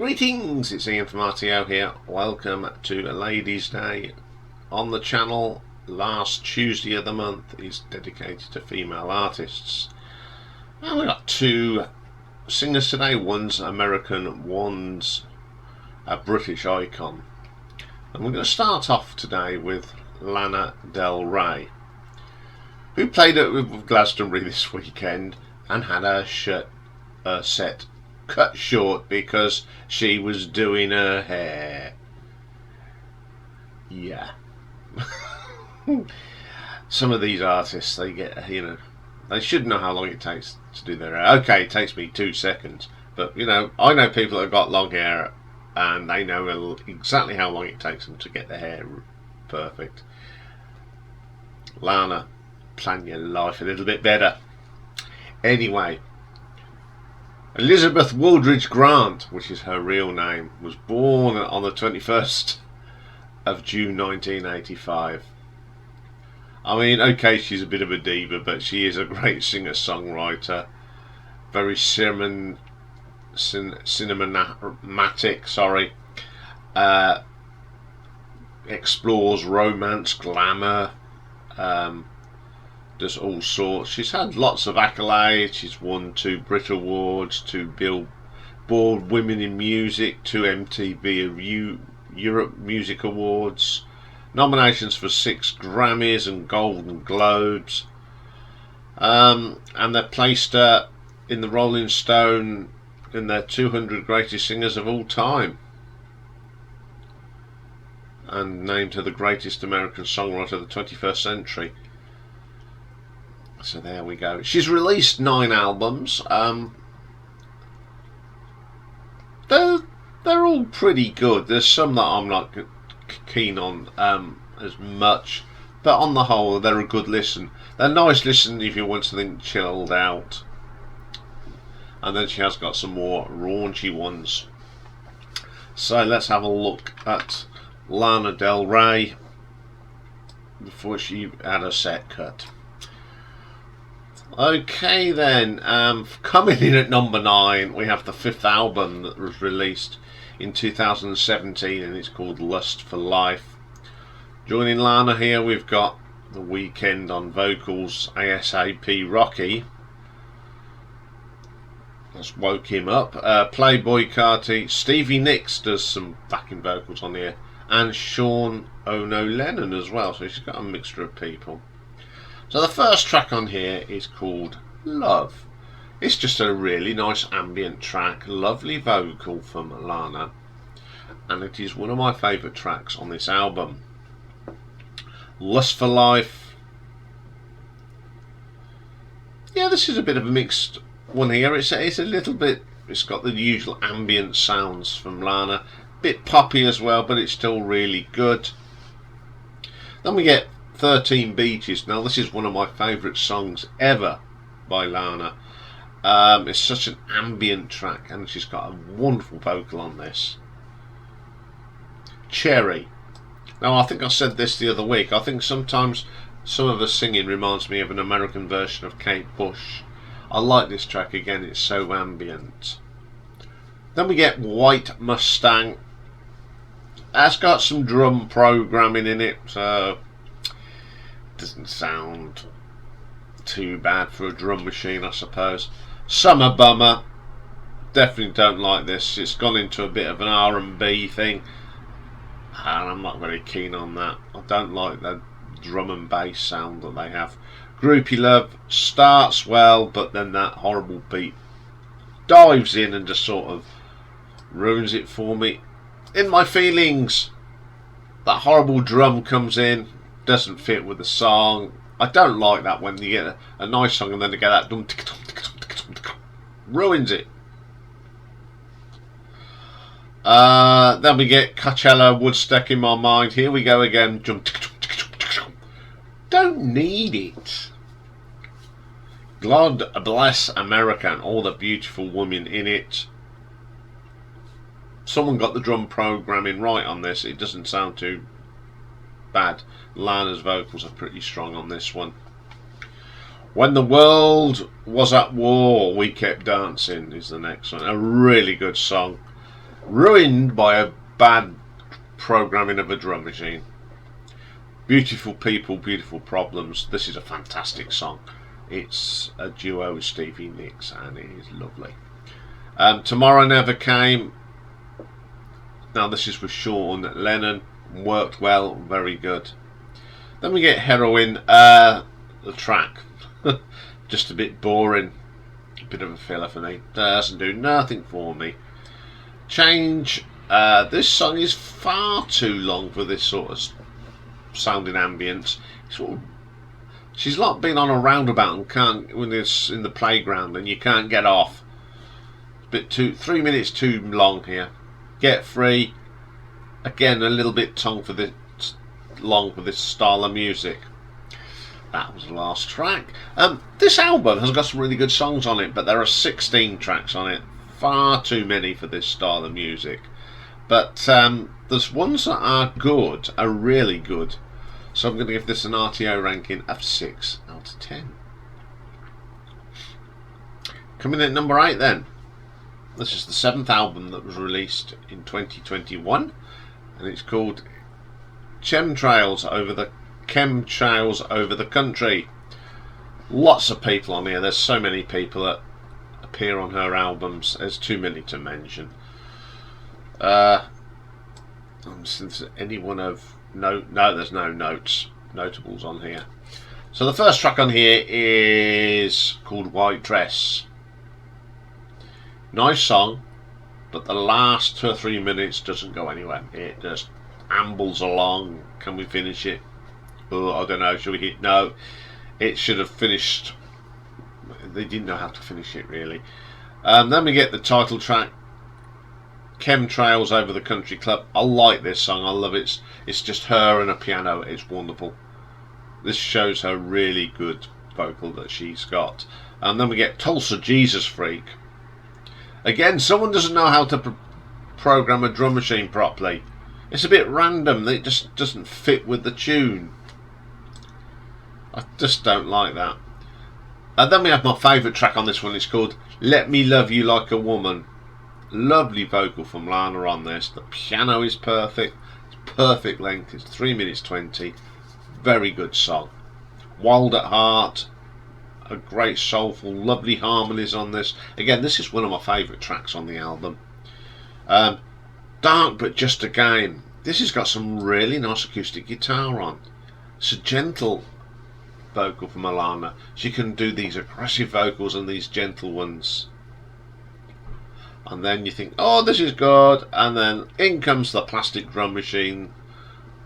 Greetings, it's Iain from R.T.O here. Welcome to Ladies' Day on the channel. Last Tuesday of the month is dedicated to female artists. And we've got two singers today. One's American, one's a British icon. And we're going to start off today with Lana Del Ray, who played at Glastonbury this weekend and had her set cut short because she was doing her hair. Yeah. Some of these artists, they get, they should know how long it takes to do their hair. Okay, it takes me 2 seconds, but I know people that have got long hair and they know exactly how long it takes them to get their hair perfect. Lana, plan your life a little bit better. Anyway, Elizabeth Wooldridge Grant, which is her real name, was born on the 21st of June 1985. I mean, okay, she's a bit of a diva, but she is a great singer-songwriter. Very cinematic, explores romance, glamour, does all sorts. She's had lots of accolades. She's won 2 Brit Awards, 2 Billboard Women in Music, 2 MTV Europe Music Awards, nominations for 6 Grammys and Golden Globes, and they placed her in the Rolling Stone in their 200 greatest singers of all time, and named her the greatest American songwriter of the 21st century. So there we go. She's released 9 albums. They're all pretty good. There's some that I'm not keen on as much, but on the whole, they're a good listen. They're nice listen if you want something chilled out. And then she has got some more raunchy ones. So let's have a look at Lana Del Ray before she had her set cut. Okay then, coming in at number 9 we have the 5th album that was released in 2017 and it's called Lust for Life. Joining Lana here we've got The Weeknd on vocals, ASAP Rocky, let's woke him up, Playboy Carti, Stevie Nicks does some backing vocals on here, and Sean Ono Lennon as well, so she's got a mixture of people. So the first track on here is called Love. It's just a really nice ambient track, lovely vocal from Lana, and it is one of my favourite tracks on this album. Lust for Life. Yeah, this is a bit of a mixed one here. It's a little bit, it's got the usual ambient sounds from Lana, bit poppy as well, but it's still really good. Then we get 13 Beaches. Now this is one of my favourite songs ever by Lana. It's such an ambient track and she's got a wonderful vocal on this. Cherry. Now I think I said this the other week, I think sometimes some of her singing reminds me of an American version of Kate Bush. I like this track again, it's so ambient. Then we get White Mustang. It's got some drum programming in it, so doesn't sound too bad for a drum machine, I suppose. Summer Bummer, definitely don't like this. It's gone into a bit of an R&B thing and I'm not very keen on that. I don't like the drum and bass sound that they have. Groupie Love starts well, but then that horrible beat dives in and just sort of ruins it for me. In My Feelings, that horrible drum comes in, doesn't fit with the song. I don't like that when you get a nice song and then you get that dum tick dum, ruins it. Then we get Coachella, Woodstock in My Mind. Here we go again. Don't need it. God Bless America and all the beautiful women in it. Someone got the drum programming right on this. It doesn't sound too bad. Lana's vocals are pretty strong on this one. When the World Was at War, We Kept Dancing is the next one. A really good song. ruined by a bad programming of a drum machine. Beautiful people, beautiful problems. This is a fantastic song. It's a duo with Stevie Nicks and it is lovely. Tomorrow Never Came. Now this is with Sean Lennon. Worked well, very good. Then we get Heroin. The track, just a bit boring, a bit of a filler for me. Doesn't do nothing for me. Change. This song is far too long for this sort of sounding ambience. She's like being on a roundabout and can't, when it's in the playground and you can't get off. It's a bit 3 minutes too long here. Get Free. Again, a little bit long for this style of music. That was the last track. This album has got some really good songs on it, but there are 16 tracks on it. Far too many for this style of music. But there's ones that are good, are really good. So I'm going to give this an R.T.O ranking of 6 out of 10. Coming in at number 8 then. This is the 7th album that was released in 2021. And it's called Chemtrails Over the Country. Lots of people on here. There's so many people that appear on her albums. There's too many to mention. Since anyone of no, there's no notables on here. So the first track on here is called White Dress. Nice song, but the last 2 or 3 minutes doesn't go anywhere. It just ambles along. Can we finish it? Oh, I don't know. Should we hit? No. It should have finished. They didn't know how to finish it really. Then we get the title track, Chemtrails Over the Country Club. I like this song. I love it. It's just her and a piano. It's wonderful. This shows her really good vocal that she's got. And then we get Tulsa Jesus Freak. Again, someone doesn't know how to program a drum machine properly. It's a bit random. It just doesn't fit with the tune. I just don't like that. And then we have my favourite track on this one. It's called Let Me Love You Like a Woman. Lovely vocal from Lana on this. The piano is perfect. It's perfect length. It's 3 minutes 20. Very good song. Wild at Heart. A great soulful, lovely harmonies on this. Again, this is one of my favourite tracks on the album. Dark But Just a Game. This has got some really nice acoustic guitar on. It's a gentle vocal from Lana. She can do these aggressive vocals and these gentle ones. And then you think, oh, this is good. And then in comes the plastic drum machine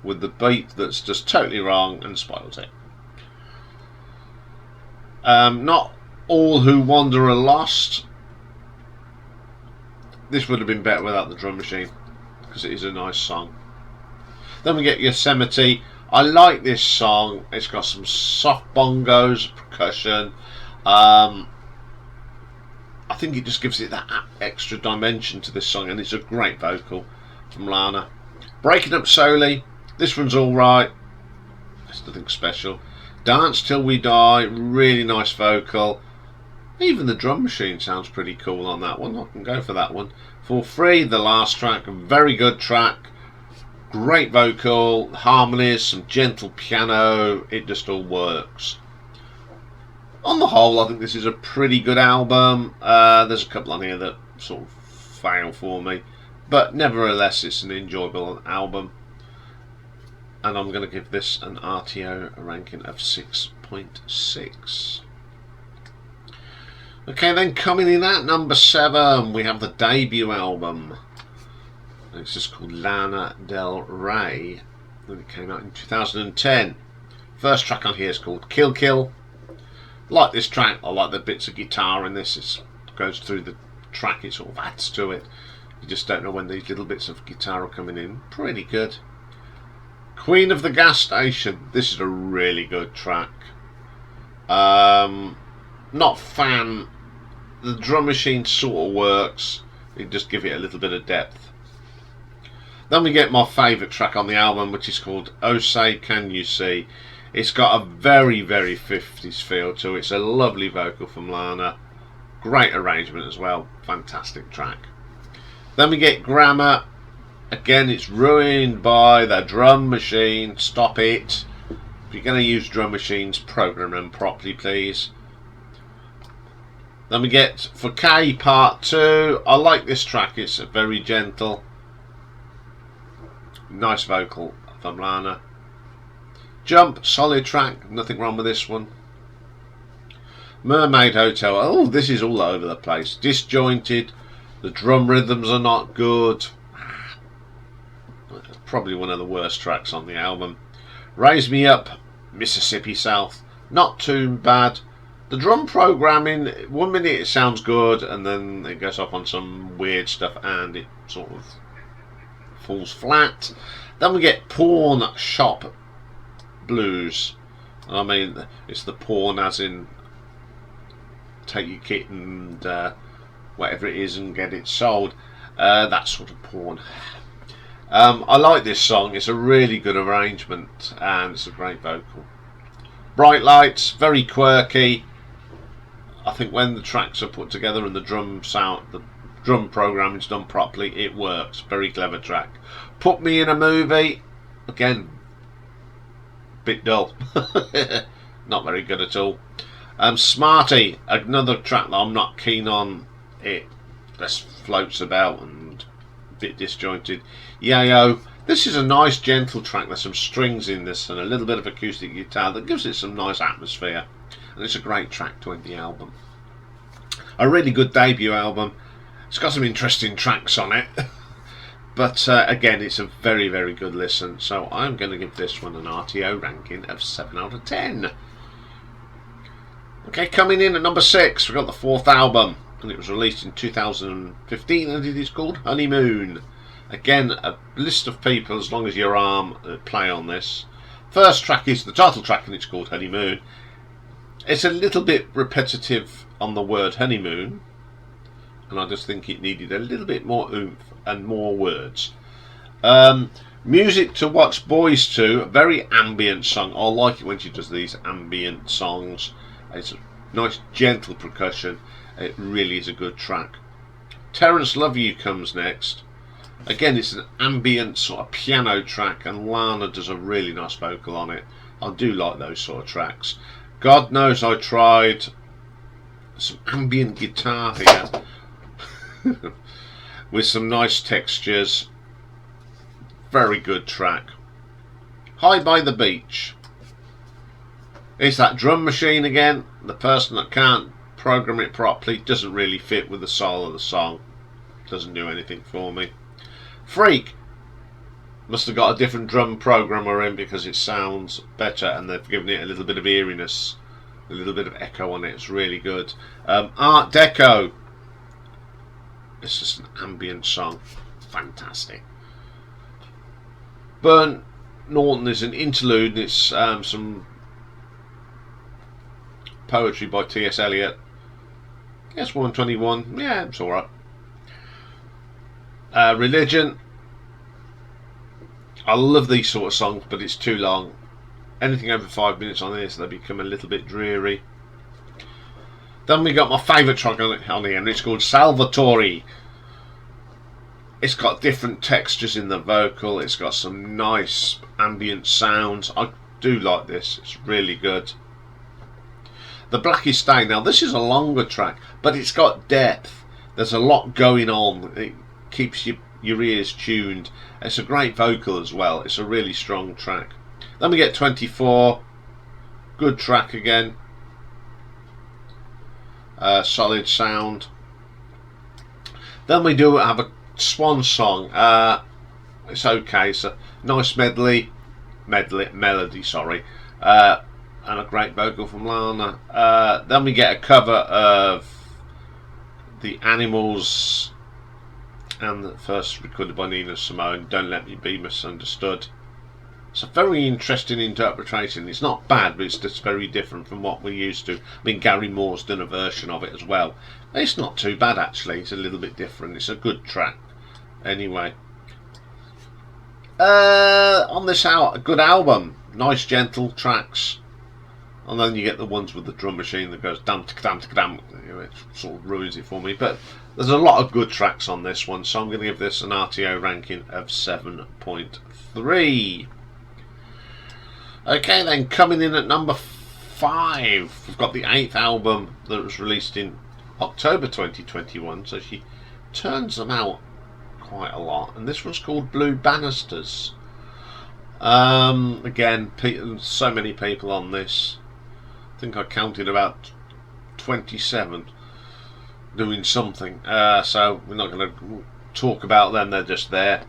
with the beat that's just totally wrong and spoils it. Not All Who Wander Are Lost. This would have been better without the drum machine, because it is a nice song. Then we get Yosemite. I like this song. It's got some soft bongos, percussion. I think it just gives it that extra dimension to this song, and it's a great vocal from Lana. Breaking Up Slowly. This one's alright. It's nothing special. Dance Till We Die. Really nice vocal. Even the drum machine sounds pretty cool on that one. I can go for that one. For Free, the last track. A very good track. Great vocal, harmonies, some gentle piano. It just all works. On the whole, I think this is a pretty good album. There's a couple on here that sort of fail for me, but nevertheless it's an enjoyable album, and I'm going to give this an R.T.O ranking of 6.6. Okay, then coming in at number 7 we have the debut album. It's just called Lana Del Ray, and it came out in 2010. First track on here is called Kill Kill. Like this track. I like the bits of guitar in this. It goes through the track, it sort of adds to it. You just don't know when these little bits of guitar are coming in. Pretty good. Queen of the Gas Station. This is a really good track. Not fan. The drum machine sort of works. You just give it a little bit of depth. Then we get my favourite track on the album, which is called Oh Say Can You See. It's got a very, very 50s feel to it. It's a lovely vocal from Lana. Great arrangement as well. Fantastic track. Then we get Grammar. Again, it's ruined by the drum machine. Stop it. If you're going to use drum machines, program them properly, please. Then we get For K Part 2. I like this track. It's very gentle. Nice vocal from Lana. Jump, solid track. Nothing wrong with this one. Mermaid Hotel. Oh, this is all over the place. Disjointed. The drum rhythms are not good. Probably one of the worst tracks on the album. Raise Me Up, Mississippi South. Not too bad. The drum programming, 1 minute it sounds good, and then it goes off on some weird stuff and it sort of falls flat. Then we get Pawn Shop Blues. I mean, it's the pawn as in take your kit and whatever it is and get it sold. That sort of pawn. I like this song. It's a really good arrangement and it's a great vocal. Bright Lights, very quirky. I think when the tracks are put together and the drum programming is done properly, it works. Very clever track. Put Me in a Movie, again, bit dull. Not very good at all. Smarty, another track that I'm not keen on. It just floats about and a bit disjointed. Yayo, this is a nice gentle track. There's some strings in this and a little bit of acoustic guitar that gives it some nice atmosphere, and it's a great track to end the album. A really good debut album. It's got some interesting tracks on it. But again, it's a very, very good listen. So I'm going to give this one an R.T.O ranking of 7 out of 10. Okay, coming in at number 6, we've got the 4th album. And it was released in 2015 and it is called Honeymoon. Again, a list of people, as long as your arm, play on this. First track is the title track and it's called Honeymoon. It's a little bit repetitive on the word honeymoon, and I just think it needed a little bit more oomph and more words. Music to watch boys to, a very ambient song. I like it when she does these ambient songs. It's a nice gentle percussion. It really is a good track. Terence Love You comes next. Again, it's an ambient sort of piano track and Lana does a really nice vocal on it. I do like those sort of tracks. God Knows I Tried. Some ambient guitar here with some nice textures. Very good track. High by the Beach. It's that drum machine again. The person that can't program it properly doesn't really fit with the soul of the song. Doesn't do anything for me. Freak. Must have got a different drum programmer in because it sounds better and they've given it a little bit of eeriness, a little bit of echo on it. It's really good. Art Deco. It's just an ambient song. Fantastic. Burnt Norton is an interlude and it's some poetry by T.S. Eliot. Yes, 121. Yeah, it's alright. Religion. I love these sort of songs, but it's too long. Anything over 5 minutes on this, they become a little bit dreary. Then we got my favourite track on here, and it's called Salvatore. It's got different textures in the vocal. It's got some nice ambient sounds. I do like this. It's really good. The Blackest Day. Now, this is a longer track, but it's got depth. There's a lot going on. It keeps your ears tuned. It's a great vocal as well. It's a really strong track. Then we get 24. Good track again. Solid sound. Then we do have a swan song. It's okay. It's a nice melody, sorry. And a great vocal from Lana. Then we get a cover of The Animals and the first recorded by Nina Simone, Don't Let Me Be Misunderstood. It's a very interesting interpretation. It's not bad, but it's just very different from what we're used to. I mean, Gary Moore's done a version of it as well. It's not too bad actually. It's a little bit different. It's a good track. Anyway, on this a good album. Nice gentle tracks. And then you get the ones with the drum machine that goes dam ticka dam ticka dam. It sort of ruins it for me. But there's a lot of good tracks on this one, so I'm going to give this an R.T.O ranking of 7.3. Okay, then coming in at number 5, we've got the 8th album that was released in October 2021. So she turns them out quite a lot, and this one's called Banisters. Again, so many people on this. I think I counted about 27 doing something. So we're not going to talk about them, they're just there.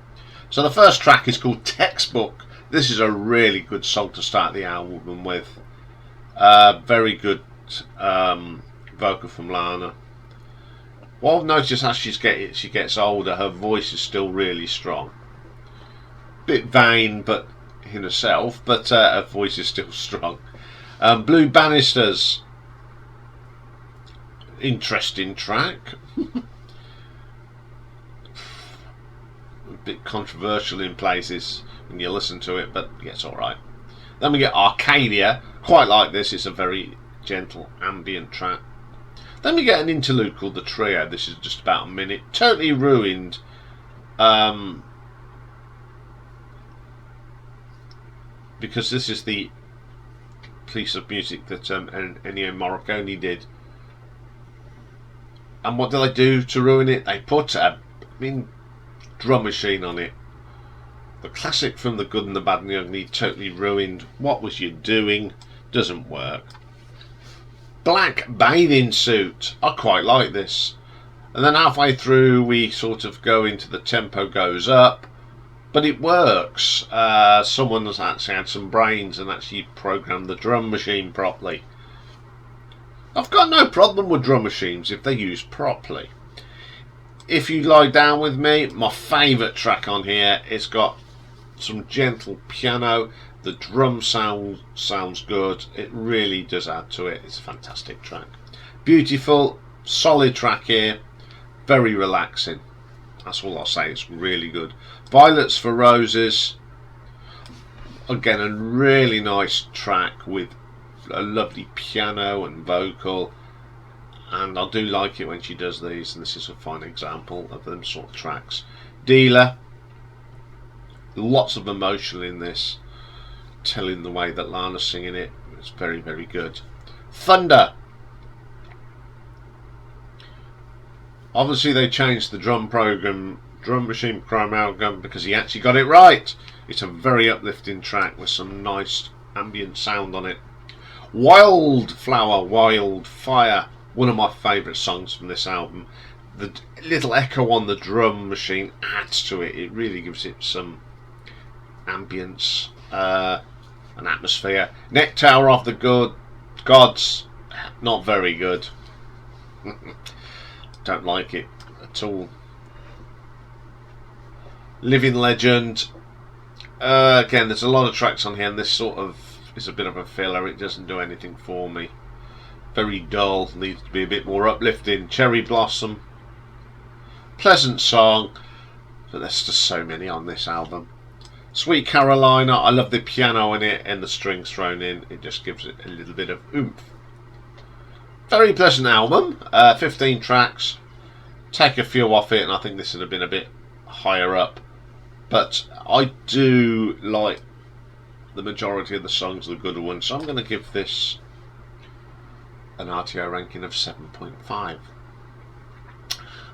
So the first track is called Textbook. This is a really good song to start the album with. Very good vocal from Lana. What I've noticed as she gets older, her voice is still really strong. Bit vain, but in herself, but her voice is still strong. Banisters, interesting track. A bit controversial in places when you listen to it, but yeah, it's alright. Then we get Arcadia. Quite like this. It's a very gentle ambient track. Then we get an interlude called The Trio. This is just about a minute. Totally ruined. Because this is the piece of music that Ennio Morricone did. And what did they do to ruin it? They put a drum machine on it. The classic from The Good and the Bad and the Ugly, totally ruined. What was you doing? Doesn't work. Black Bathing Suit. I quite like this. And then halfway through we sort of go into the tempo goes up. But it works. Someone has actually had some brains and actually programmed the drum machine properly. I've got no problem with drum machines if they're used properly. If You Lie Down With Me, my favourite track on here. It's got some gentle piano. The drum sounds good. It really does add to it. It's a fantastic track. Beautiful, solid track here. Very relaxing. That's all I'll say. It's really good. Violets for Roses. Again, a really nice track with a lovely piano and vocal. And I do like it when she does these. And this is a fine example of them sort of tracks. Dealer. Lots of emotion in this. Telling the way that Lana's singing it. It's very, very good. Thunder. Obviously they changed the drum machine program because he actually got it right. It's a very uplifting track with some nice ambient sound on it. Wildflower, Wildfire, one of my favourite songs from this album. The little echo on the drum machine adds to it. It really gives it some ambience, an atmosphere. Nectar of the Gods, not very good. Don't like it at all. Living Legend. Again, there's a lot of tracks on here, and this sort of is a bit of a filler. It doesn't do anything for me. Very dull. Needs to be a bit more uplifting. Cherry Blossom. Pleasant song, but there's just so many on this album. Sweet Carolina. I love the piano in it and the strings thrown in. It just gives it a little bit of oomph. Very pleasant album. 15 tracks. Take a few off it, and I think this would have been a bit higher up. But I do like the majority of the songs, the good ones. So I'm going to give this an R.T.O ranking of 7.5.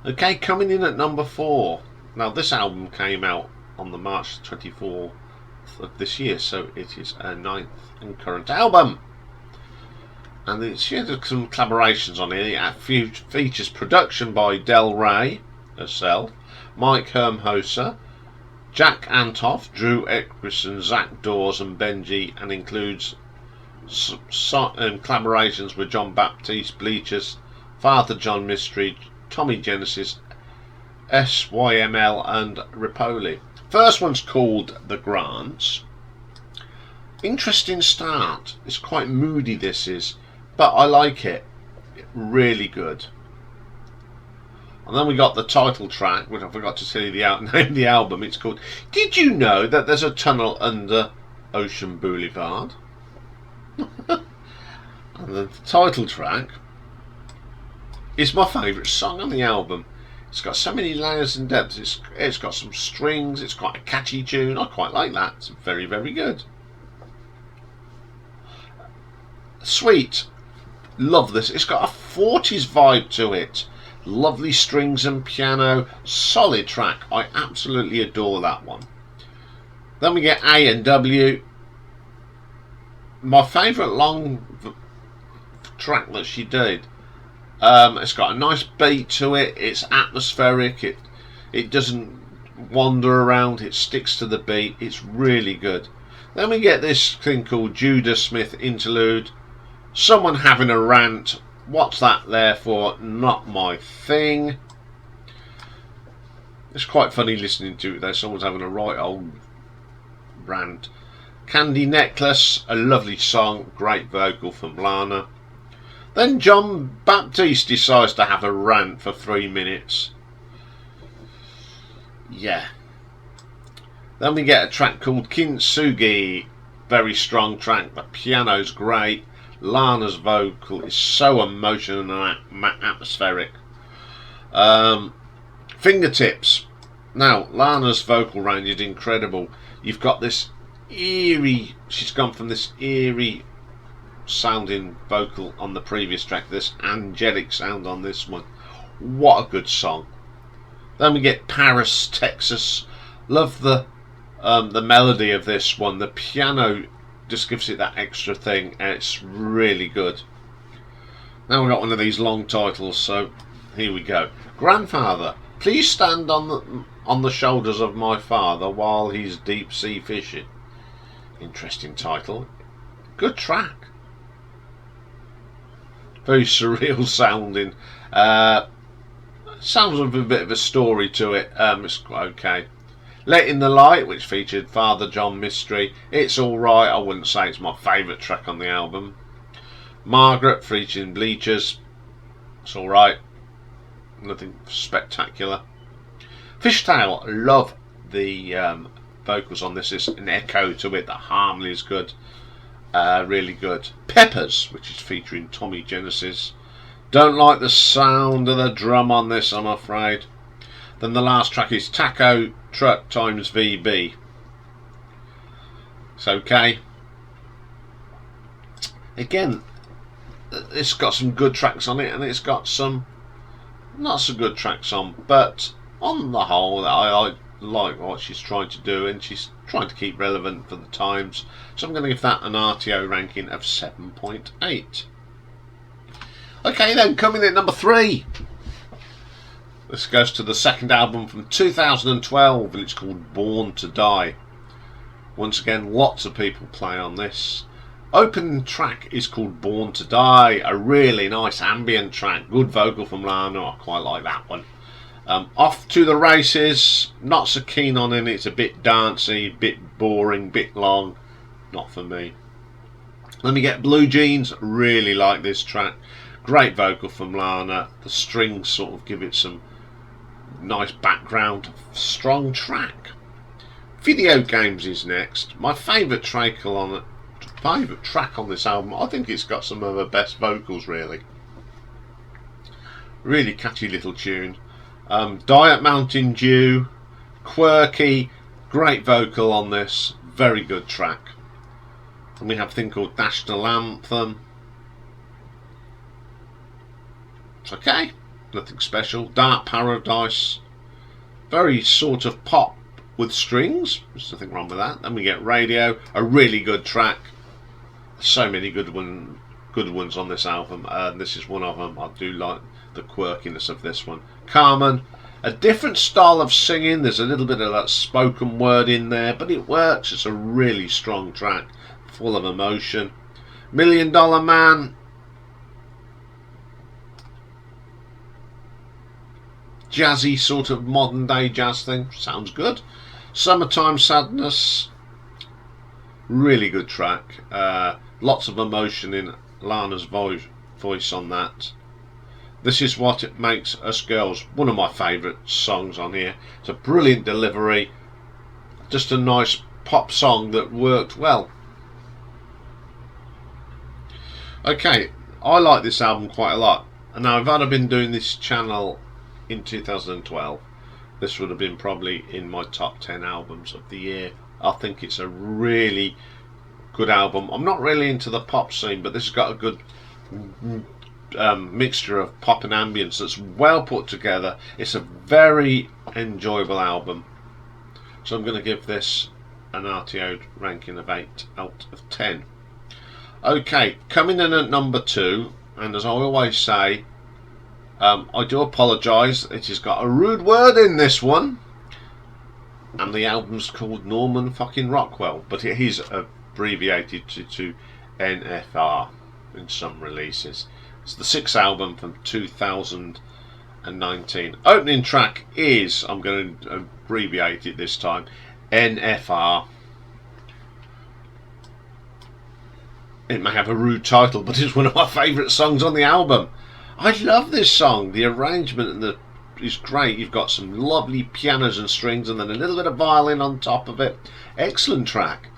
Okay, coming in at number 4. Now this album came out on the March 24th of this year, so it is a 9th and current album. And she had some collaborations on it. It features production by Del Ray herself, Mike Hermhoser, Jack Antoff, Drew Eckerson, Zach Dawes and Benji, and includes collaborations with John Baptiste, Bleachers, Father John Mystery, Tommy Genesis, SYML and Ripoli. First one's called The Grants. Interesting start. It's quite moody, this is, but I like it. Really good. And then we got the title track, which I forgot to tell you the name of the album. It's called Did You Know That There's a Tunnel Under Ocean Boulevard? And the title track is my favourite song on the album. It's got so many layers and depths. It's got some strings. It's quite a catchy tune. I quite like that. It's very, very good. Sweet. Love this. It's got a 40s vibe to it. Lovely strings and piano. Solid track. I absolutely adore that one. Then we get A and W. My favourite long track that she did. It's got a nice beat to it. It's atmospheric. It doesn't wander around. It sticks to the beat. It's really good. Then we get this thing called Judah Smith Interlude. Someone having a rant. What's that there for? Not my thing. It's quite funny listening to it though. Someone's having a right old rant. Candy Necklace, a lovely song, great vocal from Lana. Then John Baptiste decides to have a rant for 3 minutes. Yeah. Then we get a track called Kintsugi, very strong track. The piano's great. Lana's vocal is so emotional and atmospheric. Fingertips. Now, Lana's vocal range is incredible. You've got this eerie, she's gone from this eerie sounding vocal on the previous track, this angelic sound on this one. What a good song. Then we get Paris, Texas. Love the melody of this one. The piano just gives it that extra thing, and it's really good. Now we've got one of these long titles, so here we go. Grandfather, please stand on the shoulders of my father while he's deep sea fishing. Interesting title. Good track. Very surreal sounding. Sounds with a bit of a story to it. It's quite okay. Let in the Light, which featured Father John Mystery. It's alright. I wouldn't say it's my favourite track on the album. Margaret, featuring Bleachers. It's alright. Nothing spectacular. Fishtail, love the vocals on this. It's an echo to it. The harmony is good. Really good. Peppers, which is featuring Tommy Genesis. Don't like the sound of the drum on this, I'm afraid. Then the last track is Taco Truck times VB. It's okay. Again, it's got some good tracks on it, and it's got some not so good tracks on, but on the whole I like what she's trying to do, and she's trying to keep relevant for the times, so I'm going to give that an R.T.O ranking of 7.8. Okay then, coming in at number 3, this goes to the second album from 2012, and it's called Born to Die. Once again, lots of people play on this. Opening track is called Born to Die, a really nice ambient track, good vocal from Lana. I quite like that one. Off to the Races, not so keen on it. It's a bit dancey, bit boring, bit long, not for me. Then we get Blue Jeans, really like this track, great vocal from Lana. The strings sort of give it some nice background, strong track. Video Games is next. My favourite track on this album. I think it's got some of the best vocals, really. Really catchy little tune. Diet Mountain Dew, quirky, great vocal on this, very good track. And we have a thing called National Anthem. It's okay, nothing special. Dark Paradise, very sort of pop with strings, there's nothing wrong with that. Then we get Radio, a really good track. So many good ones on this album, and this is one of them. I do like the quirkiness of this one. Carmen, a different style of singing. There's a little bit of that spoken word in there, but it works. It's a really strong track, full of emotion. $1 Million Man, jazzy sort of modern day jazz thing, sounds good. Summertime Sadness, really good track. Lots of emotion in Lana's voice on that. This Is What It Makes Us Girls, one of my favourite songs on here. It's a brilliant delivery, just a nice pop song that worked well. Okay, I like this album quite a lot. And now, if I'd have been doing this channel in 2012, this would have been probably in my top 10 albums of the year. I think it's a really good album. I'm not really into the pop scene, but this has got a good mixture of pop and ambience that's well put together. It's a very enjoyable album. So I'm going to give this an R.T.O ranking of 8 out of 10. Okay, coming in at number 2, and as I always say, I do apologise, it has got a rude word in this one, and the album's called Norman fucking Rockwell, but it is abbreviated to NFR in some releases. It's the 6th album from 2019. Opening track is, I'm going to abbreviate it this time, NFR. It may have a rude title, but it's one of my favourite songs on the album. I love this song. The arrangement and is great. You've got some lovely pianos and strings and then a little bit of violin on top of it. Excellent track.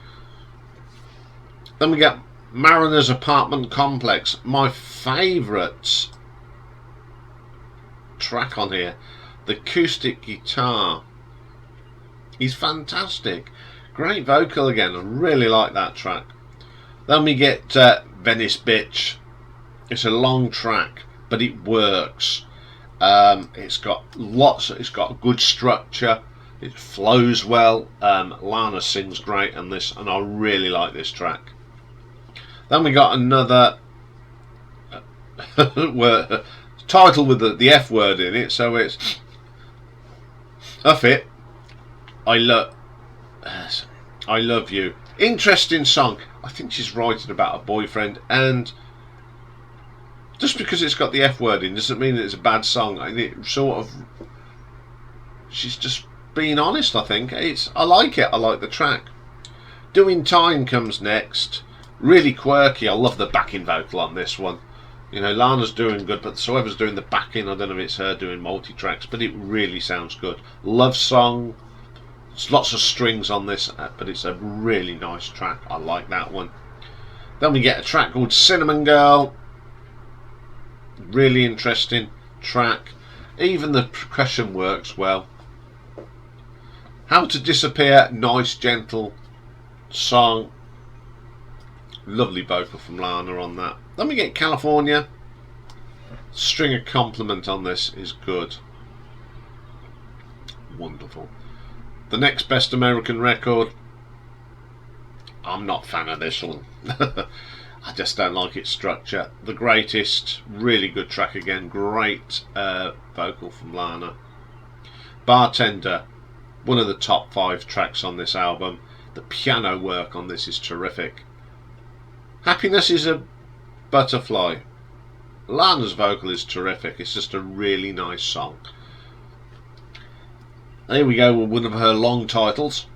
Then we get Mariner's Apartment Complex, my favourite track on here. The acoustic guitar is fantastic. Great vocal again. I really like that track. Then we get Venice Bitch. It's a long track, but it works. It's got good structure. It flows well. Lana sings great on this, and I really like this track. Then we got another title with the F word in it, so it's Uff It. I love you. Interesting song. I think she's writing about a boyfriend, and just because it's got the F word in doesn't mean it's a bad song. I mean, she's just being honest. I think I like it. I like the track. Doing Time comes next. Really quirky. I love the backing vocal on this one. You know, Lana's doing good, but whoever's doing the backing, I don't know if it's her doing multi-tracks, but it really sounds good. Love song. There's lots of strings on this, but it's a really nice track. I like that one. Then we get a track called Cinnamon Girl. Really interesting track. Even the percussion works well. How to Disappear, nice gentle song. Lovely vocal from Lana on that. Then we get California. String of Compliment on this is good. Wonderful. The Next Best American Record. I'm not a fan of this one. I just don't like its structure. The Greatest, really good track again. Great vocal from Lana. Bartender, one of the top 5 tracks on this album. The piano work on this is terrific. Happiness is a Butterfly. Lana's vocal is terrific. It's just a really nice song. There we go with one of her long titles.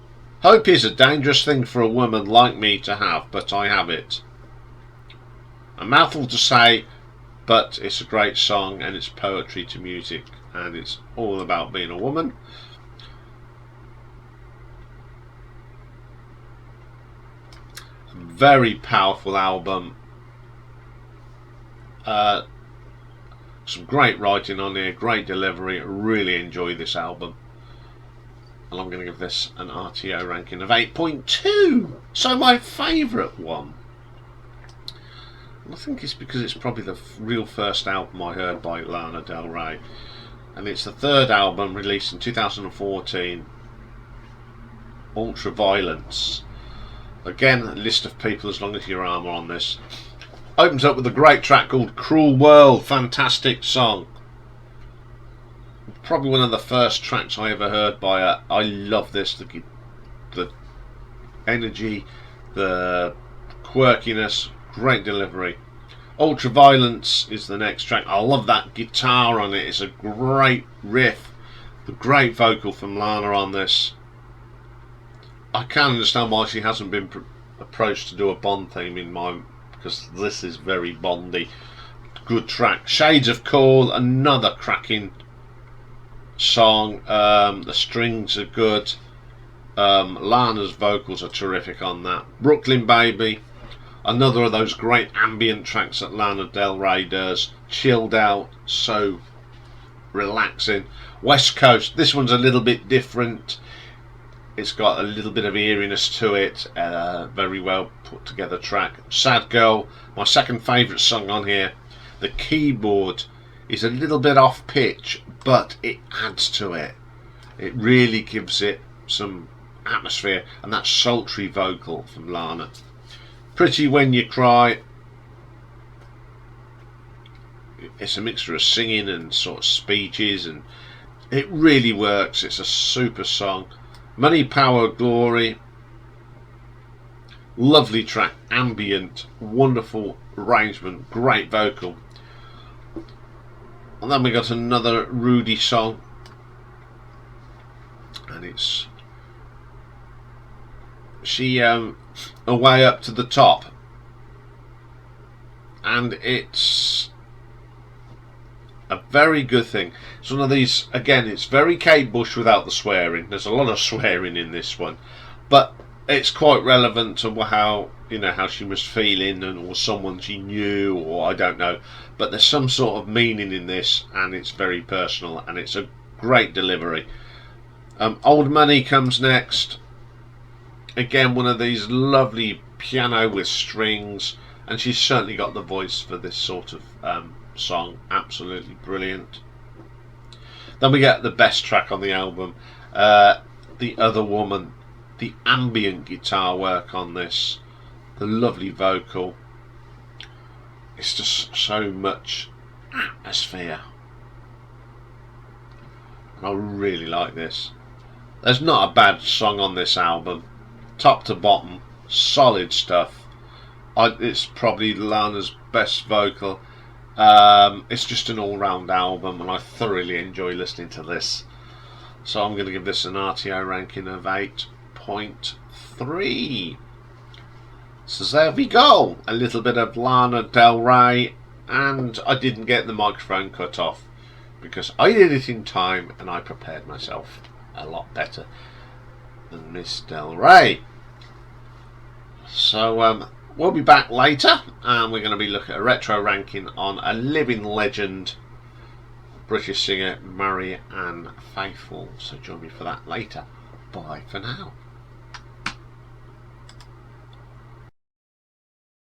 Hope is a dangerous thing for a woman like me to have, but I have it. A mouthful to say, but it's a great song, and it's poetry to music, and it's all about being a woman. Very powerful album. Some great writing on here, great delivery. Really enjoy this album. And I'm going to give this an R.T.O ranking of 8.2. So my favourite one. And I think it's because it's probably the real first album I heard by Lana Del Ray. And it's the 3rd album released in 2014. Ultraviolence. Again, a list of people as long as your arm on this. Opens up with a great track called Cruel World. Fantastic song. Probably one of the first tracks I ever heard by her. I love this. The energy, the quirkiness, great delivery. Ultraviolence is the next track. I love that guitar on it. It's a great riff. The great vocal from Lana on this. I can't understand why she hasn't been approached to do a Bond theme in mine, because this is very Bondy. Good track. Shades of Cool, another cracking song. The strings are good. Lana's vocals are terrific on that. Brooklyn Baby, Another of those great ambient tracks that Lana Del Ray does. Chilled out, so relaxing. West Coast, this one's a little bit different. It's got a little bit of eeriness to it. Very well put together track. Sad Girl, my second favourite song on here. The keyboard is a little bit off pitch, but it adds to it. It really gives it some atmosphere, and that sultry vocal from Lana. Pretty When You Cry, it's a mixture of singing and sort of speeches, and it really works. It's a super song. Money, Power, Glory, lovely track, ambient, wonderful arrangement, great vocal. And then we got another Rudy song, and it's Away Up to the Top, and it's a very good thing. It's one of these, again, it's very Kate Bush without the swearing. There's a lot of swearing in this one, but it's quite relevant to how, you know, how she was feeling, and or someone she knew, or I don't know, but there's some sort of meaning in this, and it's very personal, and it's a great delivery. Old Money comes next. Again, one of these lovely piano with strings, and she's certainly got the voice for this sort of song. Absolutely brilliant. Then we get the best track on the album, The Other Woman. The ambient guitar work on this, the lovely vocal, it's just so much atmosphere, and I really like this. There's not a bad song on this album, top to bottom, solid stuff. It's probably Lana's best vocal. It's just an all-round album, and I thoroughly enjoy listening to this. So I'm going to give this an R.T.O ranking of 8.3. So there we go. A little bit of Lana Del Ray, and I didn't get the microphone cut off because I did it in time, and I prepared myself a lot better than Miss Del Ray. So we'll be back later, and we're going to be looking at a retro ranking on a living legend, British singer Marianne Faithfull. So join me for that later. Bye for now.